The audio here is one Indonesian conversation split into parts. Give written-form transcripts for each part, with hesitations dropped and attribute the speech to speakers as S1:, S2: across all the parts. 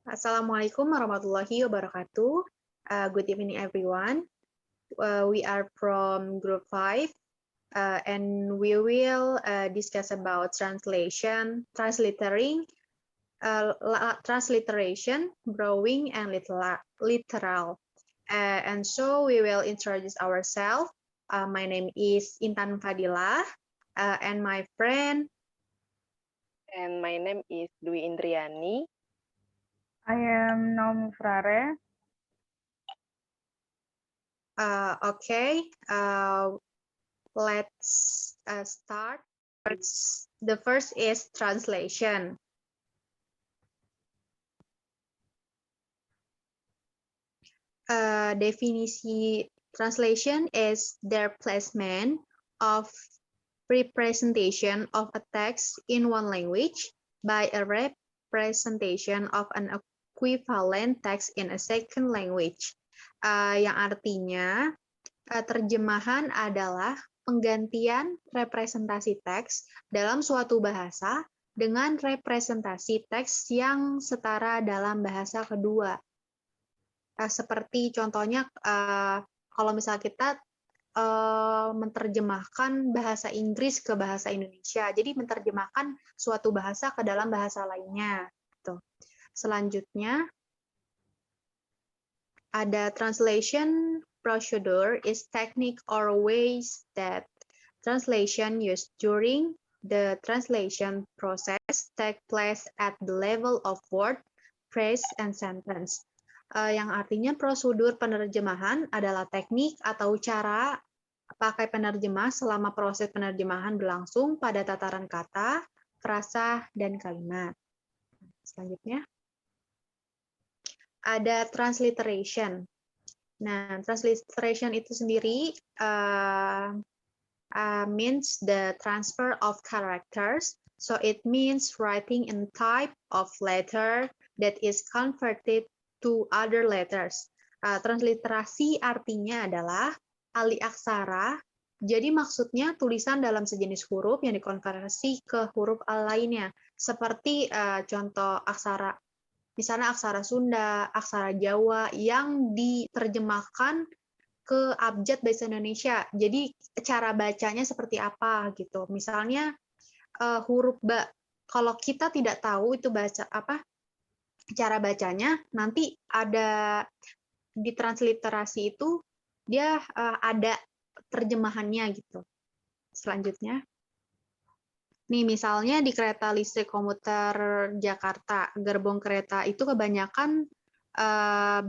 S1: Assalamualaikum warahmatullahi wabarakatuh. Good evening, everyone. We are from Group 5, and we will discuss about transliteration, borrowing, and literal. And so we will introduce ourselves. My name is Intan Fadilah, and my friend.
S2: And my name is Dwi Indriani.
S3: I am Naomi Frare.
S1: Okay, let's start. The first is translation. Definisi translation is their placement of representation of a text in one language by a representation of an equivalent text in a second language. Yang artinya terjemahan adalah penggantian representasi teks dalam suatu bahasa dengan representasi teks yang setara dalam bahasa kedua. Seperti contohnya, kalau misalnya kita menerjemahkan bahasa Inggris ke bahasa Indonesia, jadi menerjemahkan suatu bahasa ke dalam bahasa lainnya. Gitu. Selanjutnya, ada translation procedure is technique or ways that translation used during the translation process take place at the level of word, phrase, and sentence. Yang artinya prosedur penerjemahan adalah teknik atau cara pakai penerjemah selama proses penerjemahan berlangsung pada tataran kata, frasa, dan kalimat. Selanjutnya, ada transliteration. Nah, transliteration itu sendiri means the transfer of characters. So it means writing in type of letter that is converted to other letters. Transliterasi artinya adalah alih aksara. Jadi maksudnya tulisan dalam sejenis huruf yang dikonversi ke huruf lainnya. Seperti contoh aksara, misalnya aksara Sunda, aksara Jawa yang diterjemahkan ke abjad bahasa Indonesia. Jadi cara bacanya seperti apa gitu. Misalnya huruf ba, kalau kita tidak tahu itu baca apa cara bacanya, nanti ada di transliterasi itu dia ada terjemahannya gitu. Selanjutnya, nih misalnya di kereta listrik komuter Jakarta, gerbong kereta itu kebanyakan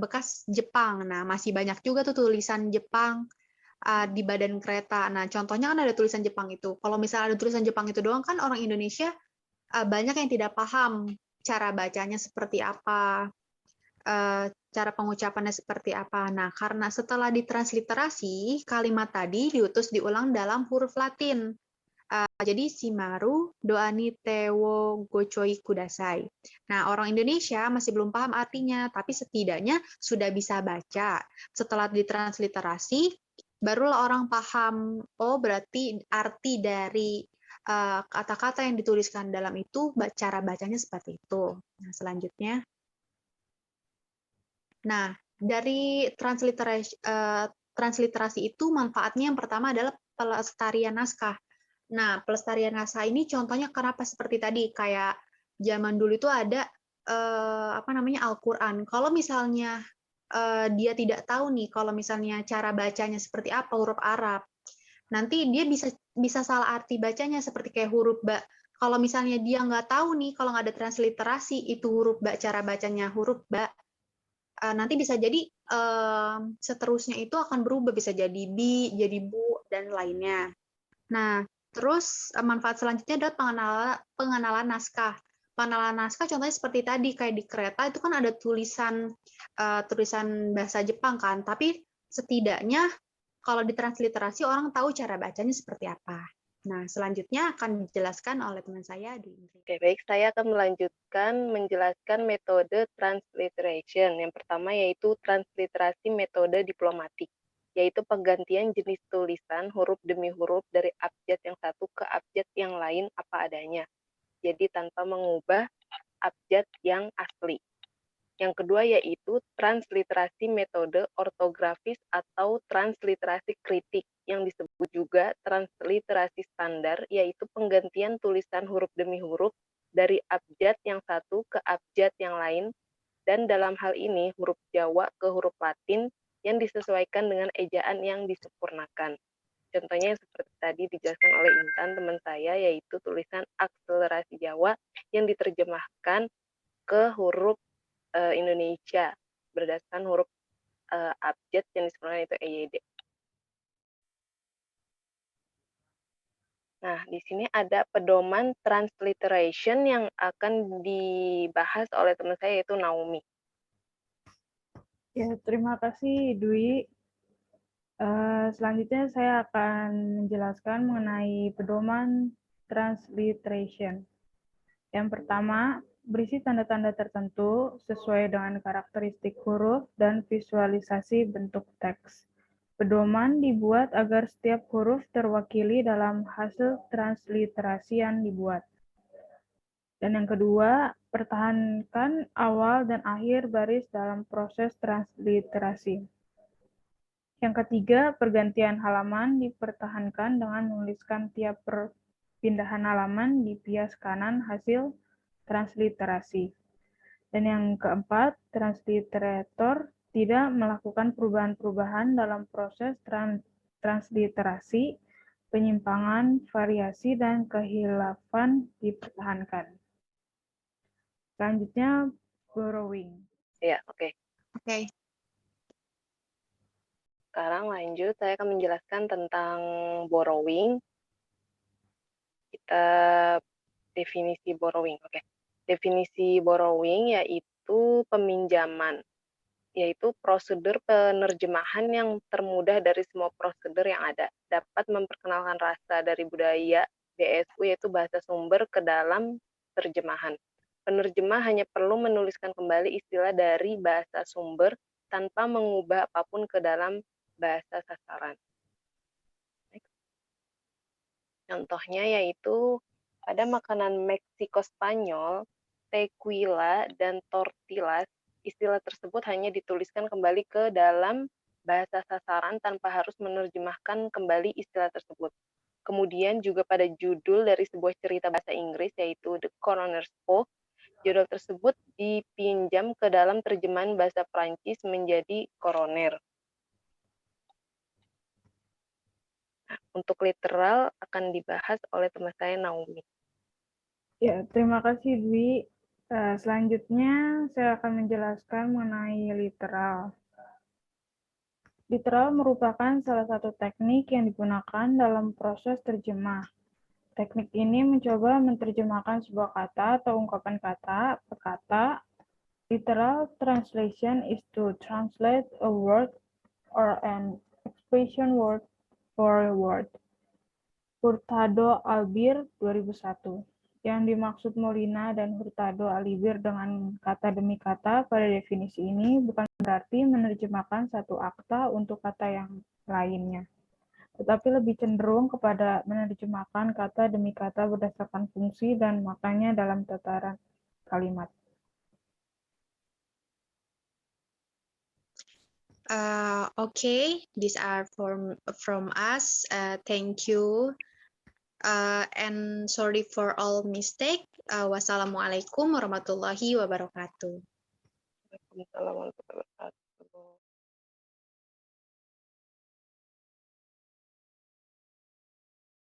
S1: bekas Jepang. Nah, masih banyak juga tuh tulisan Jepang di badan kereta. Nah, contohnya kan ada tulisan Jepang itu. Kalau misalnya ada tulisan Jepang itu doang, kan orang Indonesia banyak yang tidak paham cara bacanya seperti apa, cara pengucapannya seperti apa. Nah, karena setelah ditransliterasi, kalimat tadi diulang dalam huruf Latin. Jadi Shimaru doani tewo gochoi kudasai. Nah, orang Indonesia masih belum paham artinya, tapi setidaknya sudah bisa baca. Setelah ditransliterasi, barulah orang paham, oh berarti arti dari kata-kata yang dituliskan dalam itu, cara bacanya seperti itu. Nah, selanjutnya. Nah, dari transliterasi itu manfaatnya yang pertama adalah pelestarian naskah. Nah, pelestarian naskah ini contohnya kenapa seperti tadi, kayak zaman dulu itu ada Al-Quran. Kalau misalnya dia tidak tahu nih, kalau misalnya cara bacanya seperti apa huruf Arab, nanti dia bisa salah arti bacanya seperti kayak huruf ba. Kalau misalnya dia nggak tahu nih, kalau nggak ada transliterasi itu huruf ba, cara bacanya huruf ba, nanti bisa jadi seterusnya itu akan berubah, bisa jadi bi, jadi bu, dan lainnya. Nah, terus manfaat selanjutnya adalah pengenalan naskah. Pengenalan naskah contohnya seperti tadi, kayak di kereta itu kan ada tulisan bahasa Jepang kan, tapi setidaknya kalau ditransliterasi orang tahu cara bacanya seperti apa. Nah, selanjutnya akan dijelaskan oleh teman saya, Dwi Indri.
S2: Oke, baik. Saya akan melanjutkan menjelaskan metode transliteration. Yang pertama yaitu transliterasi metode diplomatik, yaitu penggantian jenis tulisan huruf demi huruf dari abjad yang satu ke abjad yang lain apa adanya. Jadi tanpa mengubah abjad yang asli. Yang kedua yaitu transliterasi metode ortografis atau transliterasi kritik, yang disebut juga transliterasi standar, yaitu penggantian tulisan huruf demi huruf dari abjad yang satu ke abjad yang lain, dan dalam hal ini huruf Jawa ke huruf Latin yang disesuaikan dengan ejaan yang disempurnakan. Contohnya yang seperti tadi dijelaskan oleh Intan, teman saya, yaitu tulisan akselerasi Jawa yang diterjemahkan ke huruf Indonesia berdasarkan huruf abjad yang disebutkan itu EYD. Nah, di sini ada pedoman transliteration yang akan dibahas oleh teman saya, yaitu Naomi.
S3: Ya, terima kasih Dwi. Selanjutnya saya akan menjelaskan mengenai pedoman transliteration. Yang pertama, berisi tanda-tanda tertentu sesuai dengan karakteristik huruf dan visualisasi bentuk teks. Pedoman dibuat agar setiap huruf terwakili dalam hasil transliterasi yang dibuat. Dan yang kedua, pertahankan awal dan akhir baris dalam proses transliterasi. Yang ketiga, pergantian halaman dipertahankan dengan menuliskan tiap perpindahan halaman di bias kanan hasil transliterasi. Dan yang keempat, transliterator tidak melakukan perubahan-perubahan dalam proses transliterasi, penyimpangan, variasi, dan kehilafan dipertahankan. Selanjutnya, borrowing.
S2: Ya, oke.
S1: Oke.
S2: Sekarang lanjut, saya akan menjelaskan tentang borrowing. Kita definisi borrowing. Oke. Definisi borrowing yaitu peminjaman, yaitu prosedur penerjemahan yang termudah dari semua prosedur yang ada, dapat memperkenalkan rasa dari budaya BSU, yaitu bahasa sumber, ke dalam terjemahan. Penerjemah hanya perlu menuliskan kembali istilah dari bahasa sumber tanpa mengubah apapun ke dalam bahasa sasaran. Contohnya yaitu pada makanan Meksiko Spanyol, tequila dan tortillas, istilah tersebut hanya dituliskan kembali ke dalam bahasa sasaran tanpa harus menerjemahkan kembali istilah tersebut. Kemudian juga pada judul dari sebuah cerita bahasa Inggris yaitu The Coroner's Post, judul tersebut dipinjam ke dalam terjemahan bahasa Prancis menjadi koroner. Untuk literal akan dibahas oleh teman saya Naomi.
S3: Ya, terima kasih Dwi. Selanjutnya saya akan menjelaskan mengenai literal. Literal merupakan salah satu teknik yang digunakan dalam proses terjemah. Teknik ini mencoba menerjemahkan sebuah kata atau ungkapan kata per kata. Literal translation is to translate a word or an expression word for a word. Hurtado Albir 2001. Yang dimaksud Molina dan Hurtado Albir dengan kata demi kata pada definisi ini bukan berarti menerjemahkan satu akta untuk kata yang lainnya, tetapi lebih cenderung kepada menerjemahkan kata demi kata berdasarkan fungsi dan maknanya dalam tataran kalimat.
S1: Okay, these are from us. Thank you. And sorry for all mistake. Wassalamualaikum warahmatullahi wabarakatuh.
S2: Waalaikumsalam warahmatullahi wabarakatuh.